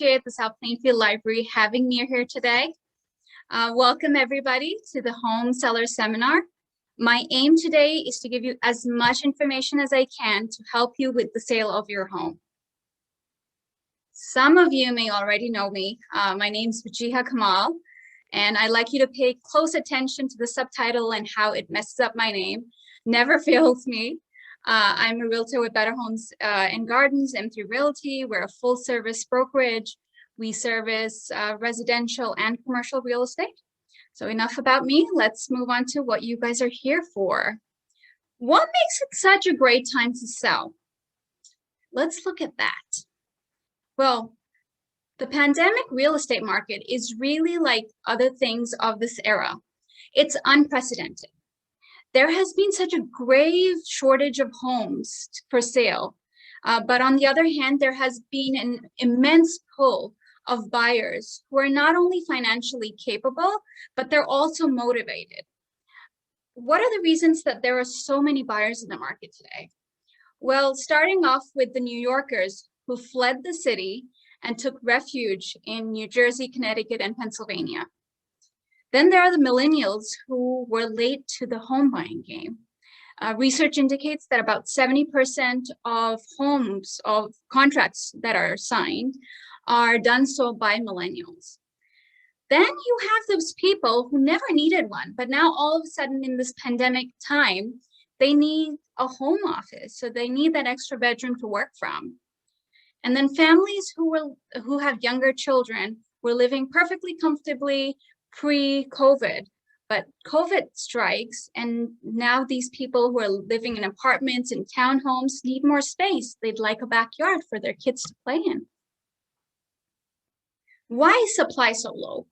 appreciate the South Plainfield Library having me here today. Welcome everybody to the Home Seller Seminar. My aim today is to give you as much information as I can to help you with the sale of your home. Some of you may already know me. My name is Wajiha Kamal, and I'd like you to pay close attention to the subtitle and how it messes up my name. Never fails me. I'm a realtor with Better Homes and Gardens, M3 Realty. We're a full service brokerage. We service residential and commercial real estate. So enough about me. Let's move on to what you guys are here for. What makes it such a great time to sell? Let's look at that. Well, the pandemic real estate market is really like other things of this era. It's unprecedented. There has been such a grave shortage of homes for sale. But on the other hand, there has been an immense pull of buyers who are not only financially capable, but they're also motivated. What are the reasons that there are so many buyers in the market today? Well, starting off with the New Yorkers who fled the city and took refuge in New Jersey, Connecticut, and Pennsylvania. Then there are the millennials who were late to the home buying game. Research indicates that about 70% of contracts that are signed are done so by millennials. Then you have those people who never needed one, but now all of a sudden in this pandemic time, they need a home office. So they need that extra bedroom to work from. And then families who have younger children were living perfectly comfortably pre-COVID, but COVID strikes, and now these people who are living in apartments and townhomes need more space. They'd like a backyard for their kids to play in. Why is supply so low?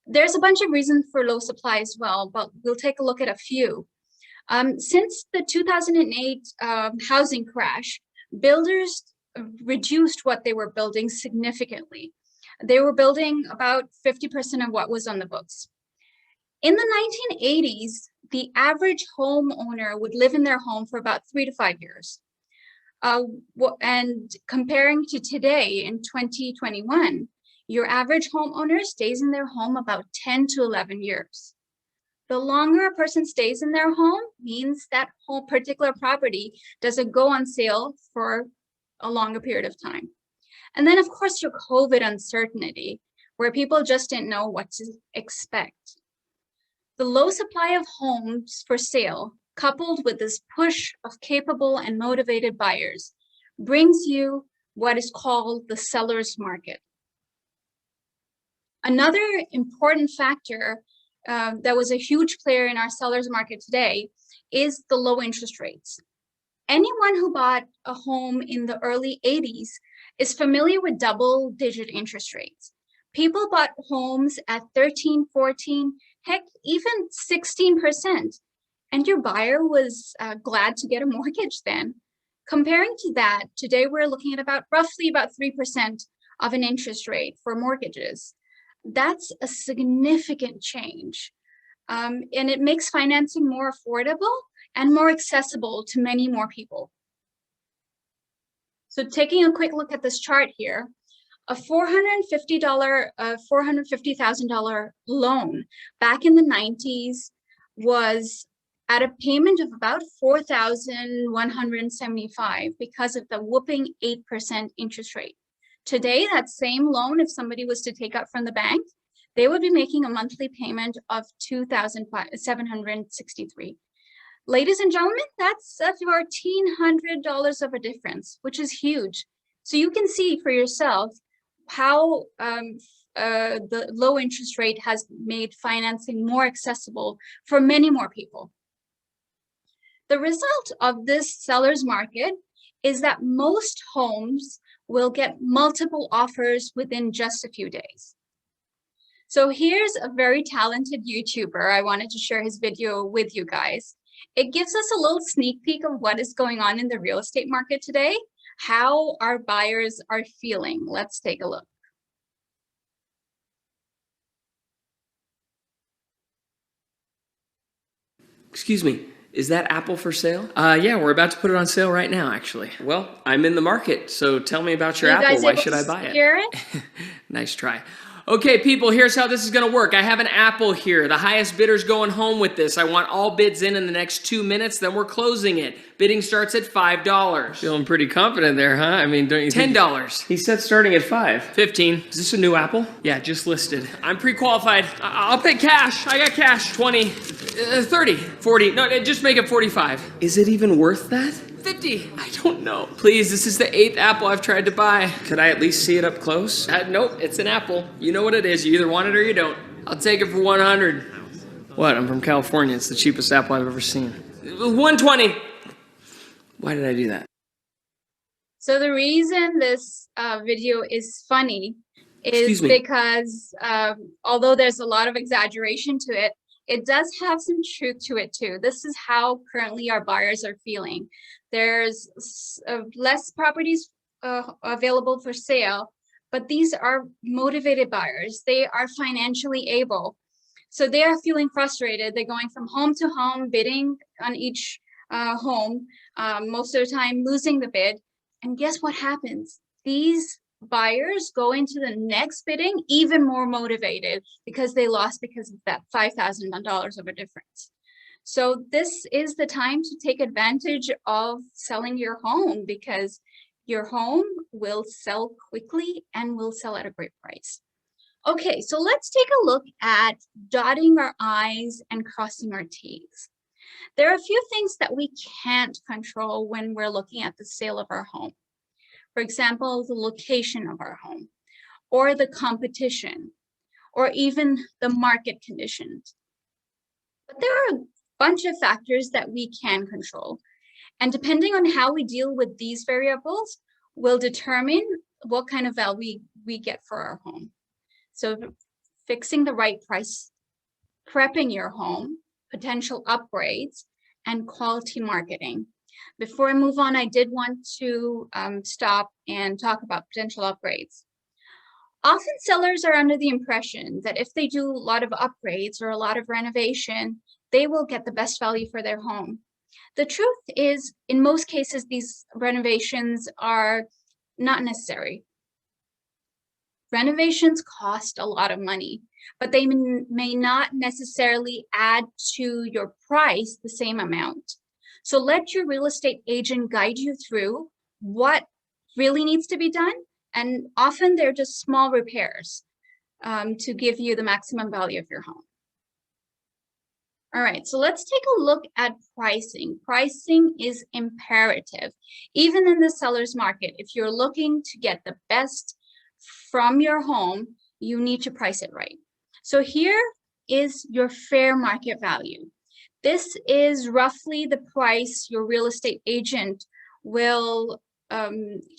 There's a bunch of reasons for low supply as well, but we'll take a look at a few. Since the 2008 housing crash, builders reduced what they were building significantly. They were building about 50% of what was on the books. In the 1980s, the average homeowner would live in their home for about 3 to 5 years. And comparing to today in 2021, your average homeowner stays in their home about 10 to 11 years. The longer a person stays in their home means that whole particular property doesn't go on sale for a longer period of time. And then, of course, your COVID uncertainty, where people just didn't know what to expect. The low supply of homes for sale, coupled with this push of capable and motivated buyers, brings you what is called the seller's market. Another important factor that was a huge player in our seller's market today is the low interest rates. Anyone who bought a home in the early 80s is familiar with double-digit interest rates. People bought homes at 13, 14, heck, even 16%. And your buyer was glad to get a mortgage then. Comparing to that, today we're looking at roughly about 3% of an interest rate for mortgages. That's a significant change. And it makes financing more affordable and more accessible to many more people. So taking a quick look at this chart here, a $450,000 loan back in the 90s was at a payment of about $4,175 because of the whooping 8% interest rate. Today, that same loan, if somebody was to take out from the bank, they would be making a monthly payment of $2,763. Ladies and gentlemen, that's $1,400 of a difference, which is huge. So you can see for yourself how the low interest rate has made financing more accessible for many more people. The result of this seller's market is that most homes will get multiple offers within just a few days. So here's a very talented YouTuber. I wanted to share his video with you guys. It gives us a little sneak peek of what is going on in the real estate market today, how our buyers are feeling. Let's take a look. Excuse me, Is that apple for sale? Yeah, we're about to put it on sale right now, actually. Well, I'm in the market, so tell me about Are your you apple. guys Why able should to I buy it? hear it? Nice try. Okay, people, here's how this is gonna work. I have an apple here. The highest bidder's going home with this. I want all bids in the next 2 minutes, then we're closing it. Bidding starts at $5. Feeling pretty confident there, huh? I mean, don't you think? $10. He said starting at 5. 15. Is this a new apple? Yeah, just listed. I'm pre-qualified. I'll pay cash. I got cash. 20. 30. 40. No, just make it 45. Is it even worth that? 50. I don't know. Please, this is the 8th apple I've tried to buy. Could I at least see it up close? Nope, it's an apple. You know what it is. You either want it or you don't. I'll take it for 100. What? I'm from California. It's the cheapest apple I've ever seen. 120. Why did I do that? So the reason this video is funny is because although there's a lot of exaggeration to it, it does have some truth to it too. This is how currently our buyers are feeling. There's less properties available for sale, but these are motivated buyers. They are financially able. So they are feeling frustrated. They're going from home to home, bidding on each home, most of the time losing the bid. And guess what happens? These buyers go into the next bidding even more motivated because they lost because of that $5,000 of a difference. So this is the time to take advantage of selling your home because your home will sell quickly and will sell at a great price. Okay, so let's take a look at dotting our I's and crossing our T's. There are a few things that we can't control when we're looking at the sale of our home. For example, the location of our home, or the competition, or even the market conditions. But there are a bunch of factors that we can control. And depending on how we deal with these variables will determine what kind of value we get for our home. So fixing the right price, prepping your home, potential upgrades, and quality marketing. Before I move on, I did want to stop and talk about potential upgrades. Often sellers are under the impression that if they do a lot of upgrades or a lot of renovation, they will get the best value for their home. The truth is, in most cases, these renovations are not necessary. Renovations cost a lot of money, but they may not necessarily add to your price the same amount. So let your real estate agent guide you through what really needs to be done. And often they're just small repairs to give you the maximum value of your home. All right, so let's take a look at pricing. Pricing is imperative. Even in the seller's market, if you're looking to get the best from your home, you need to price it right. So here is your fair market value. This is roughly the price your real estate agent will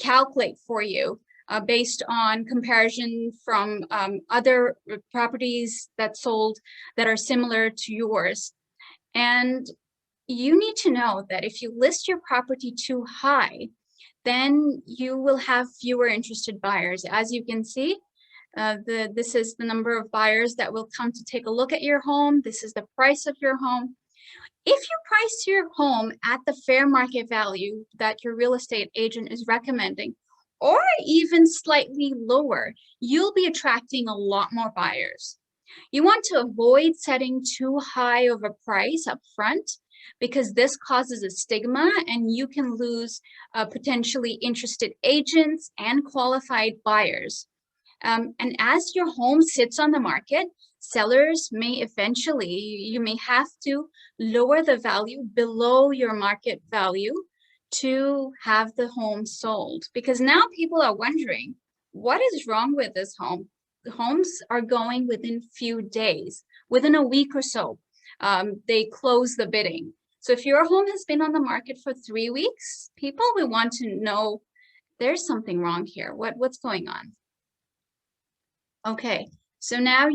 calculate for you based on comparison from other properties that sold that are similar to yours. And you need to know that if you list your property too high, then you will have fewer interested buyers. As you can see, this is the number of buyers that will come to take a look at your home. This is the price of your home. If you price your home at the fair market value that your real estate agent is recommending, or even slightly lower, you'll be attracting a lot more buyers. You want to avoid setting too high of a price up front because this causes a stigma and you can lose potentially interested agents and qualified buyers. And as your home sits on the market, sellers may eventually, you may have to lower the value below your market value to have the home sold. Because now people are wondering, what is wrong with this home? The homes are going within few days, within a week or so, they close the bidding. So if your home has been on the market for 3 weeks, people will want to know there's something wrong here. What's going on? Okay, so now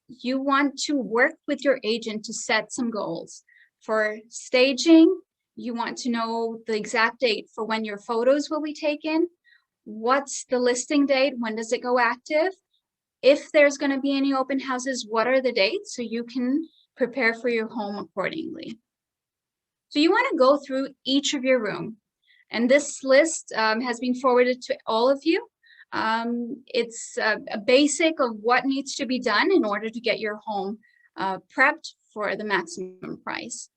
you want to work with your agent to set some goals. For staging, you want to know the exact date for when your photos will be taken. What's the listing date? When does it go active? If there's going to be any open houses, what are the dates so you can prepare for your home accordingly? So you want to go through each of your room. And this list has been forwarded to all of you. It's a basic of what needs to be done in order to get your home prepped for the maximum price.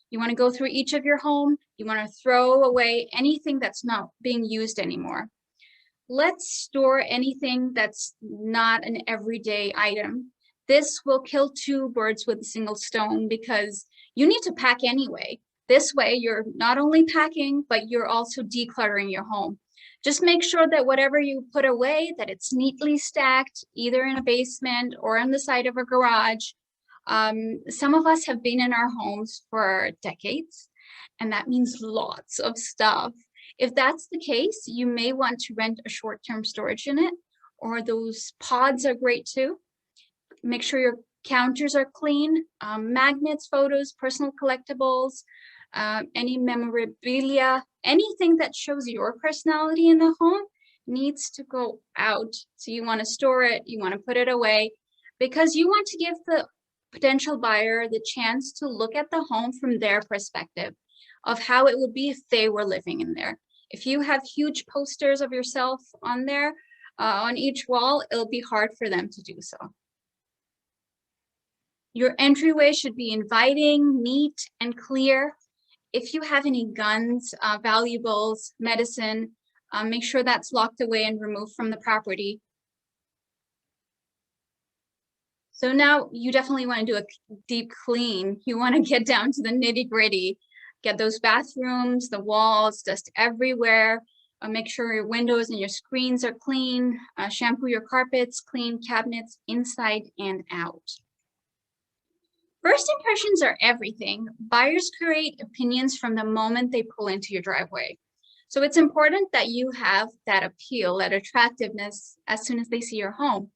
You want to go through each of your home. You want to throw away anything that's not being used anymore. Let's store anything that's not an everyday item. This will kill two birds with a single stone because you need to pack anyway. This way, you're not only packing, but you're also decluttering your home. Just make sure that whatever you put away, that it's neatly stacked, either in a basement or on the side of a garage. Some of us have been in our homes for decades, and that means lots of stuff. If that's the case, you may want to rent a short-term storage unit, or those pods are great too. Make sure your counters are clean, magnets, photos, personal collectibles, any memorabilia, anything that shows your personality in the home needs to go out. So you want to store it, you want to put it away, because you want to give the potential buyer the chance to look at the home from their perspective of how it would be if they were living in there. If you have huge posters of yourself on there, on each wall, it'll be hard for them to do so. Your entryway should be inviting, neat, and clear. If you have any guns, valuables, medicine, make sure that's locked away and removed from the property. So now you definitely want to do a deep clean. You want to get down to the nitty-gritty. Get those bathrooms, the walls, dust everywhere. Make sure your windows and your screens are clean. Shampoo your carpets, clean cabinets inside and out. First impressions are everything. Buyers create opinions from the moment they pull into your driveway. So it's important that you have that appeal, that attractiveness as soon as they see your home.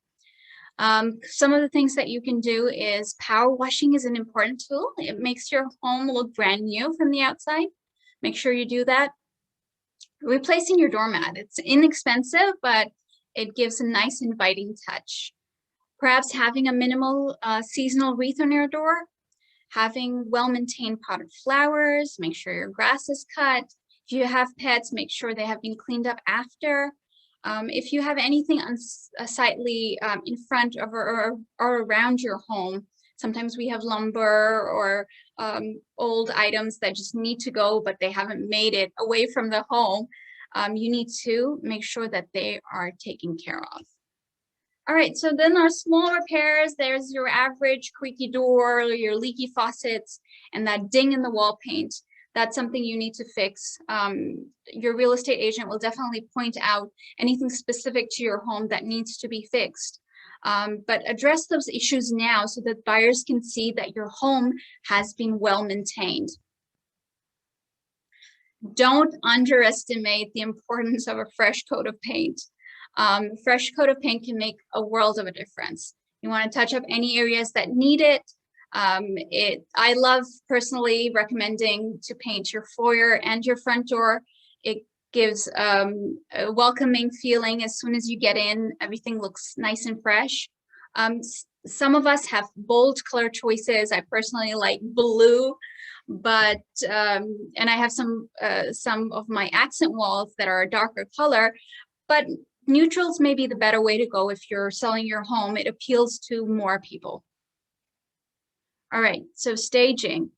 Some of the things that you can do is power washing is an important tool. It makes your home look brand new from the outside. Make sure you do that. Replacing your doormat. It's inexpensive, but it gives a nice inviting touch. Perhaps having a minimal seasonal wreath on your door. Having well-maintained potted flowers. Make sure your grass is cut. If you have pets, make sure they have been cleaned up after. If you have anything unsightly in front of or around your home, sometimes we have lumber or old items that just need to go, but they haven't made it away from the home. You need to make sure that they are taken care of. All right, so then our small repairs, there's your average creaky door, your leaky faucets, and that ding in the wall paint. That's something you need to fix. Your real estate agent will definitely point out anything specific to your home that needs to be fixed. But address those issues now so that buyers can see that your home has been well maintained. Don't underestimate the importance of a fresh coat of paint. Fresh coat of paint can make a world of a difference. You want to touch up any areas that need it. I love personally recommending to paint your foyer and your front door. It gives a welcoming feeling as soon as you get in. Everything looks nice and fresh. Some of us have bold color choices. I personally like blue, but and I have some of my accent walls that are a darker color, but neutrals may be the better way to go if you're selling your home. It appeals to more people. All right, so staging.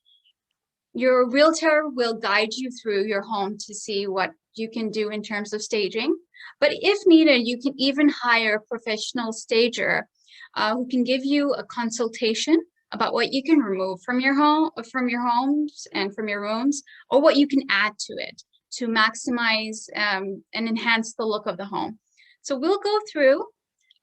Your realtor will guide you through your home to see what you can do in terms of staging. But if needed, you can even hire a professional stager who can give you a consultation about what you can remove from your home, from your homes and from your rooms, or what you can add to it to maximize and enhance the look of the home. So we'll go through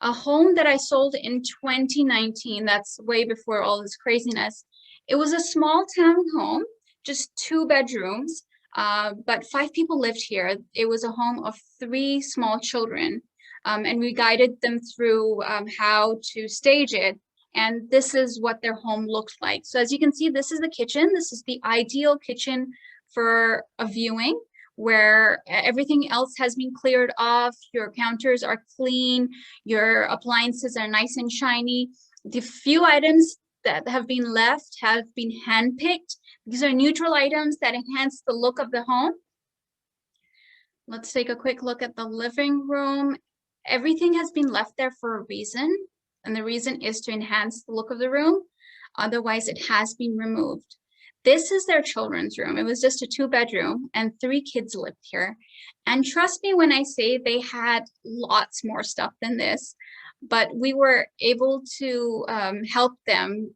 a home that I sold in 2019. That's way before all this craziness. It was a small town home, just 2 bedrooms, but 5 people lived here. It was a home of 3 small children, and we guided them through how to stage it. And this is what their home looked like. So as you can see, this is the kitchen. This is the ideal kitchen for a viewing, where everything else has been cleared off, your counters are clean, your appliances are nice and shiny. The few items that have been left have been handpicked. These are neutral items that enhance the look of the home. Let's take a quick look at the living room. Everything has been left there for a reason, and the reason is to enhance the look of the room. Otherwise, it has been removed. This is their children's room. It was just a 2-bedroom and 3 kids lived here. And trust me when I say they had lots more stuff than this, but we were able to help them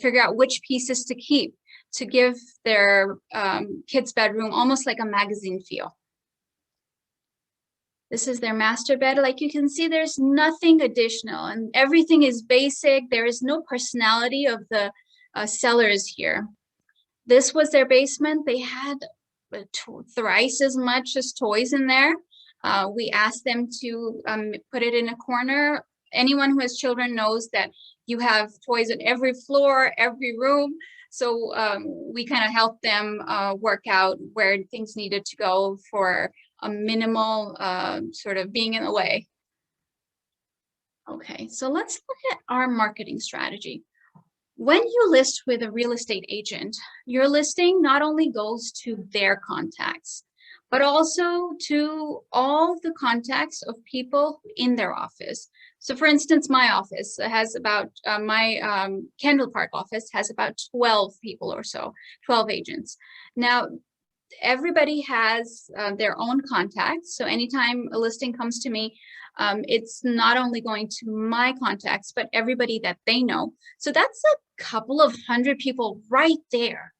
figure out which pieces to keep to give their kids' bedroom almost like a magazine feel. This is their master bed. Like you can see, there's nothing additional and everything is basic. There is no personality of the sellers here. This was their basement. They had thrice as much as toys in there. We asked them to put it in a corner. Anyone who has children knows that you have toys on every floor, every room. So we kind of helped them work out where things needed to go for a minimal sort of being in the way. Okay, so let's look at our marketing strategy. When you list with a real estate agent, your listing not only goes to their contacts, but also to all the contacts of people in their office. So for instance, my office has about, my Kendall Park office has about 12 people or so, 12 agents. Now, everybody has their own contacts. So anytime a listing comes to me, it's not only going to my contacts, but everybody that they know. So that's a couple of 100 people right there.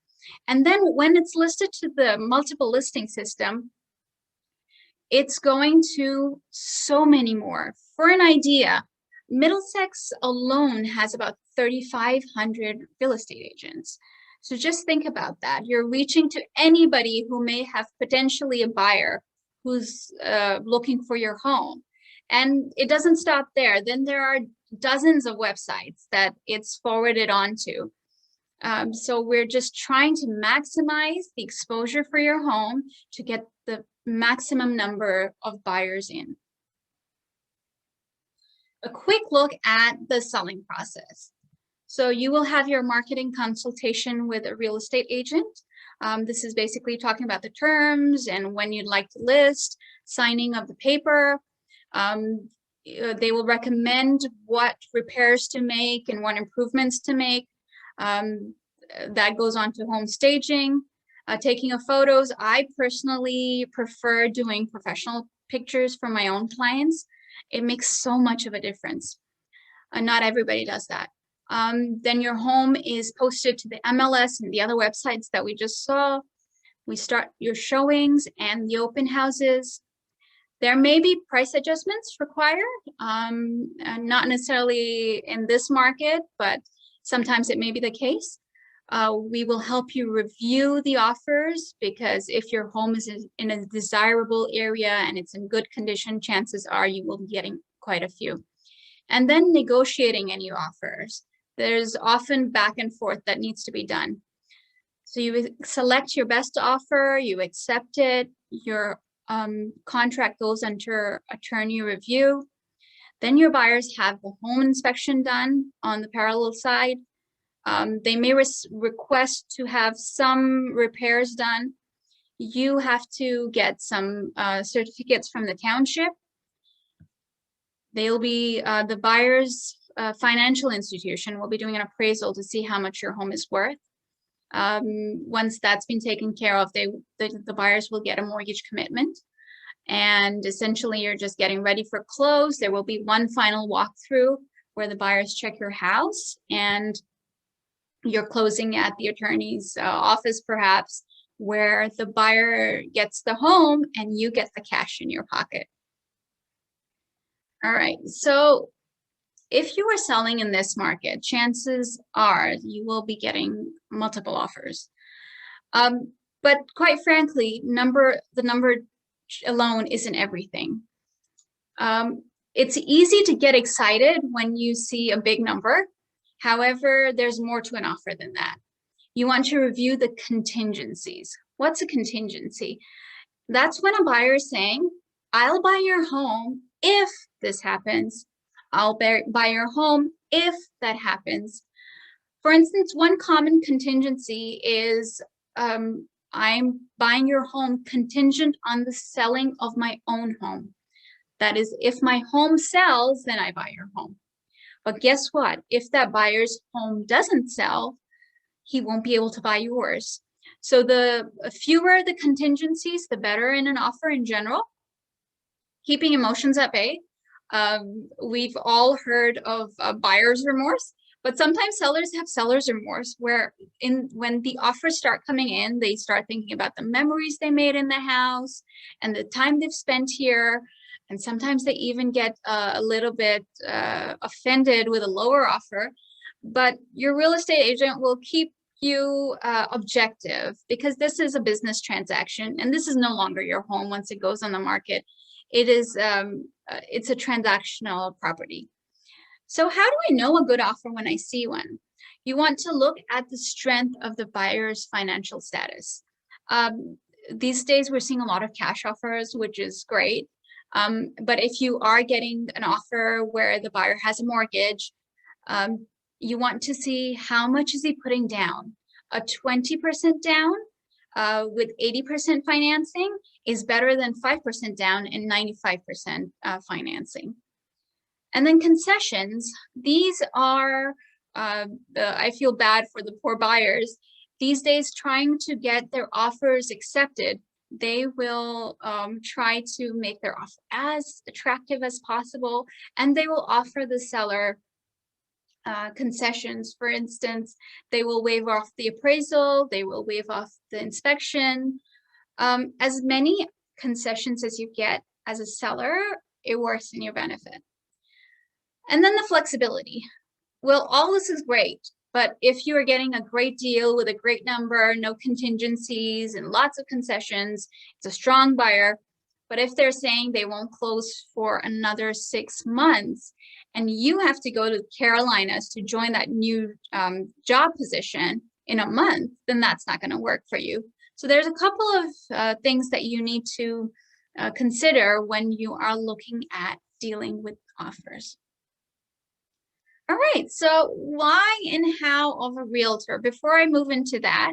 And then when it's listed to the multiple listing system, it's going to so many more. For an idea, Middlesex alone has about 3,500 real estate agents. So just think about that. You're reaching to anybody who may have potentially a buyer who's looking for your home. And it doesn't stop there. Then there are dozens of websites that it's forwarded onto. So we're just trying to maximize the exposure for your home to get the maximum number of buyers in. A quick look at the selling process. So you will have your marketing consultation with a real estate agent. This is basically talking about the terms and when you'd like to list, signing of the paper. They will recommend what repairs to make and what improvements to make. That goes on to home staging, taking of photos. I personally prefer doing professional pictures for my own clients. It makes so much of a difference. Not everybody does that. Then your home is posted to the MLS and the other websites that we just saw. We start your showings and the open houses. There may be price adjustments required, not necessarily in this market, but sometimes it may be the case. We will help you review the offers because if your home is in a desirable area and it's in good condition, chances are you will be getting quite a few. And then negotiating any offers. There's often back and forth that needs to be done. So you select your best offer, you accept it, your contract goes under attorney review. Then your buyers have the home inspection done on the parallel side. They may request to have some repairs done. You have to get some certificates from the township. They'll be, the buyer's financial institution will be doing an appraisal to see how much your home is worth. Once that's been taken care of, the buyers will get a mortgage commitment. And essentially, you're just getting ready for close. There will be one final walkthrough where the buyers check your house and you're closing at the attorney's office, perhaps, where the buyer gets the home and you get the cash in your pocket. All right, so if you are selling in this market, chances are you will be getting multiple offers. But quite frankly, the number alone isn't everything. It's easy to get excited when you see a big number. However, there's more to an offer than that. You want to review the contingencies. What's a contingency? That's when a buyer is saying, I'll buy your home if this happens. I'll buy your home if that happens. For instance, one common contingency is I'm buying your home contingent on the selling of my own home. That is, if my home sells, then I buy your home. But guess what? If that buyer's home doesn't sell, he won't be able to buy yours. So the fewer the contingencies, the better in an offer in general. Keeping emotions at bay. We've all heard of buyer's remorse, but sometimes sellers have seller's remorse, where when the offers start coming in, they start thinking about the memories they made in the house and the time they've spent here. And sometimes they even get a little bit offended with a lower offer. But your real estate agent will keep you objective, because this is a business transaction and this is no longer your home once it goes on the market. It is it's a transactional property. So how do I know a good offer when I see one? You want to look at the strength of the buyer's financial status. These days we're seeing a lot of cash offers, which is great. But if you are getting an offer where the buyer has a mortgage, you want to see how much is he putting down. A 20% down with 80% financing is better than 5% down and 95% financing. And then concessions, these are, I feel bad for the poor buyers. These days, trying to get their offers accepted, they will try to make their offer as attractive as possible, and they will offer the seller concessions. For instance, they will waive off the appraisal, they will waive off the inspection. As many concessions as you get as a seller, it works in your benefit. And then the flexibility. Well, all this is great, but if you are getting a great deal with a great number, no contingencies and lots of concessions, it's a strong buyer. But if they're saying they won't close for another 6 months, and you have to go to Carolinas to join that new job position in a month, then that's not going to work for you. So there's a couple of things that you need to consider when you are looking at dealing with offers. All right, so why and how of a realtor? Before I move into that,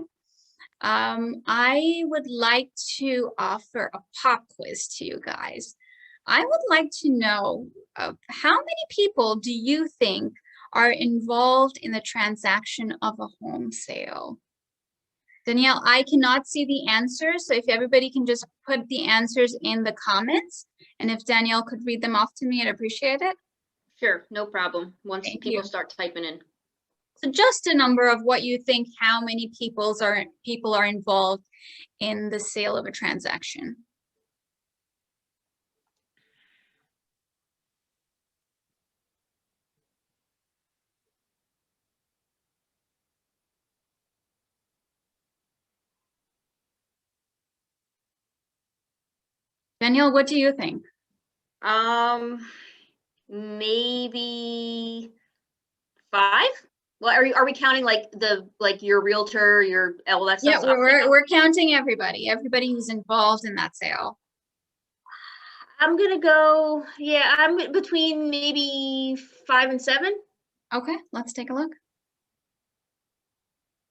I would like to offer a pop quiz to you guys. I would like to know how many people do you think are involved in the transaction of a home sale? Danielle, I cannot see the answers, so if everybody can just put the answers in the comments, and if Danielle could read them off to me, I'd appreciate it. Sure, no problem. Once Thank people you. start typing in. So just a number of what you think, how many people are involved in the sale of a transaction. Danielle, what do you think? Maybe 5. Well, are we counting like your realtor, your all that Yeah, stuff? we're counting everybody who's involved in that sale. I'm gonna go. Yeah, I'm between maybe 5 and 7. Okay, let's take a look.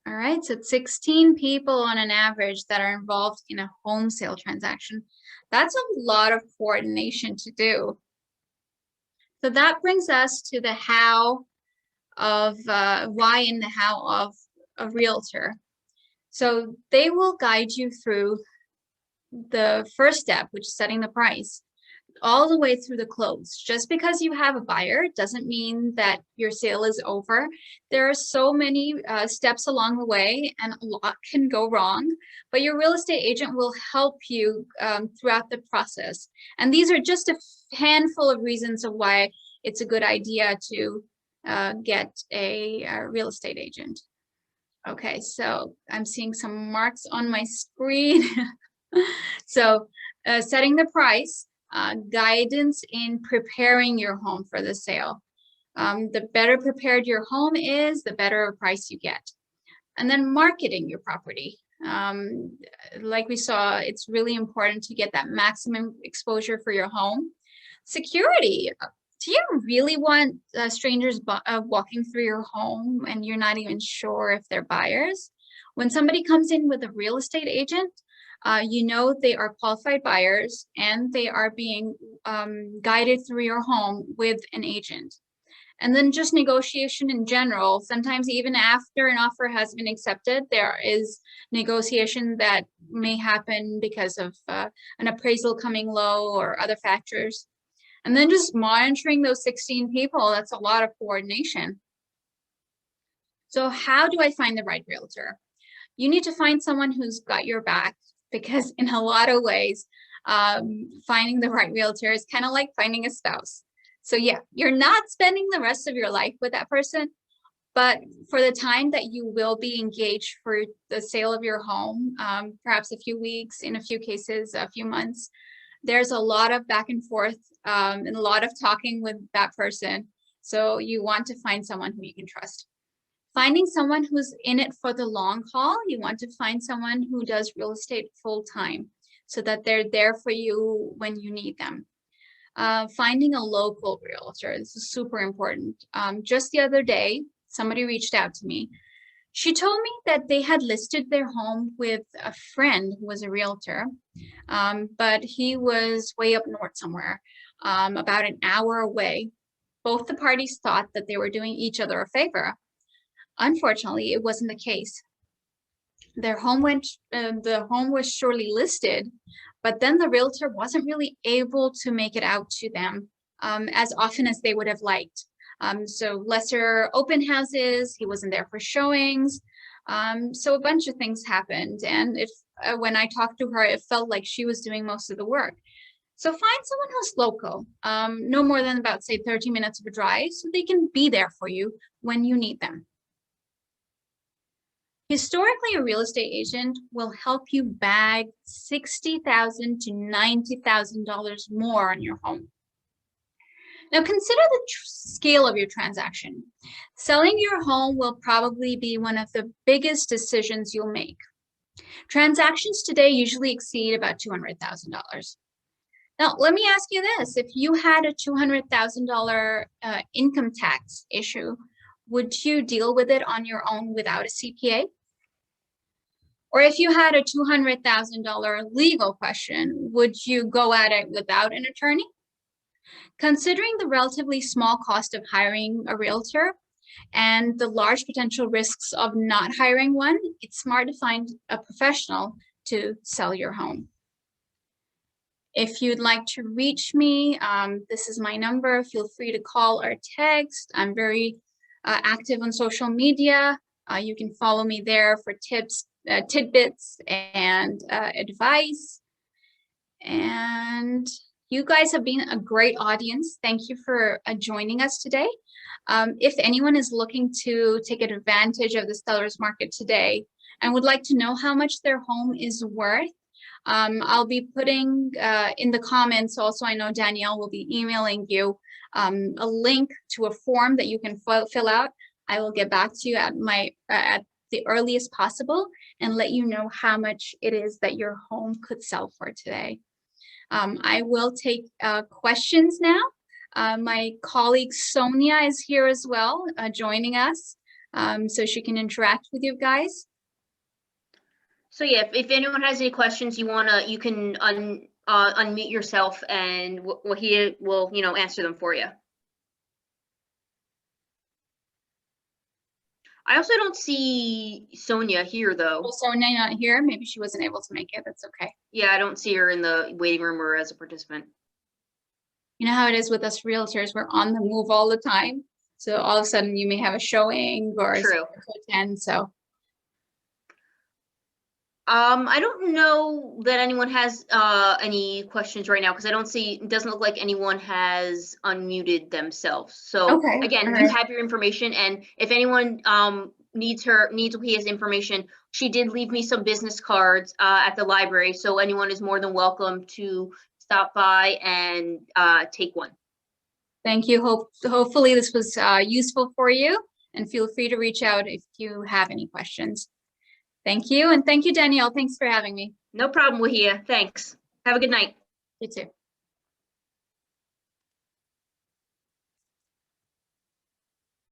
All right, so it's 16 people on an average that are involved in a home sale transaction. That's a lot of coordination to do. So that brings us to the how of why and the how of a realtor. So they will guide you through the first step, which is setting the price, all the way through the close. Just because you have a buyer doesn't mean that your sale is over. There are so many steps along the way, and a lot can go wrong, but your real estate agent will help you throughout the process. And these are just a handful of reasons of why it's a good idea to get a real estate agent. Okay, so I'm seeing some marks on my screen. So setting the price, guidance in preparing your home for the sale. The better prepared your home is, the better price you get. And then marketing your property. Like we saw, it's really important to get that maximum exposure for your home. Security, Do you really want strangers walking through your home and you're not even sure if they're buyers? When somebody comes in with a real estate agent, you know they are qualified buyers and they are being guided through your home with an agent. And then just negotiation in general, sometimes even after an offer has been accepted, there is negotiation that may happen because of an appraisal coming low or other factors. And then just monitoring those 16 people, that's a lot of coordination. So how do I find the right realtor? You need to find someone who's got your back, because in a lot of ways, finding the right realtor is kind of like finding a spouse. So yeah, you're not spending the rest of your life with that person, but for the time that you will be engaged for the sale of your home, perhaps a few weeks, in a few cases, a few months, there's a lot of back and forth and a lot of talking with that person. So you want to find someone who you can trust. Finding someone who's in it for the long haul, you want to find someone who does real estate full time so that they're there for you when you need them. Finding a local realtor, this is super important. Just the other day, somebody reached out to me. She told me that they had listed their home with a friend who was a realtor, but he was way up north somewhere, about an hour away. Both the parties thought that they were doing each other a favor. Unfortunately, it wasn't the case. The home was surely listed, but then the realtor wasn't really able to make it out to them as often as they would have liked. So lesser open houses, he wasn't there for showings. So a bunch of things happened. And when I talked to her, it felt like she was doing most of the work. So find someone who's local, no more than about, say, 30 minutes of a drive, so they can be there for you when you need them. Historically, a real estate agent will help you bag $60,000 to $90,000 more on your home. Now consider the scale of your transaction. Selling your home will probably be one of the biggest decisions you'll make. Transactions today usually exceed about $200,000. Now, let me ask you this. If you had a $200,000 income tax issue, would you deal with it on your own without a CPA? Or if you had a $200,000 legal question, would you go at it without an attorney? Considering the relatively small cost of hiring a realtor and the large potential risks of not hiring one, it's smart to find a professional to sell your home. If you'd like to reach me, this is my number. Feel free to call or text. I'm very active on social media. You can follow me there for tips, tidbits, and advice. And you guys have been a great audience. Thank you for joining us today. If anyone is looking to take advantage of the seller's market today and would like to know how much their home is worth, I'll be putting in the comments, also I know Danielle will be emailing you a link to a form that you can fill out. I will get back to you at the earliest possible and let you know how much it is that your home could sell for today. I will take questions now. My colleague Sonia is here as well, joining us, so she can interact with you guys. So yeah, if anyone has any questions, you can unmute yourself, and he will, answer them for you. I also don't see Sonia here though. Well, Sonia not here. Maybe she wasn't able to make it. That's okay. Yeah, I don't see her in the waiting room or as a participant. You know how it is with us realtors, we're on the move all the time. So all of a sudden you may have a showing or True. to attend, so. I don't know that anyone has any questions right now, because it doesn't look like anyone has unmuted themselves. So Okay, again, all you right. have your information, and if anyone needs Wajiha's information, she did leave me some business cards at the library, so anyone is more than welcome to stop by and take one. Thank you. Hopefully this was useful for you, and feel free to reach out if you have any questions. Thank you. And thank you, Danielle. Thanks for having me. No problem, Wajiha. Thanks. Have a good night. You too.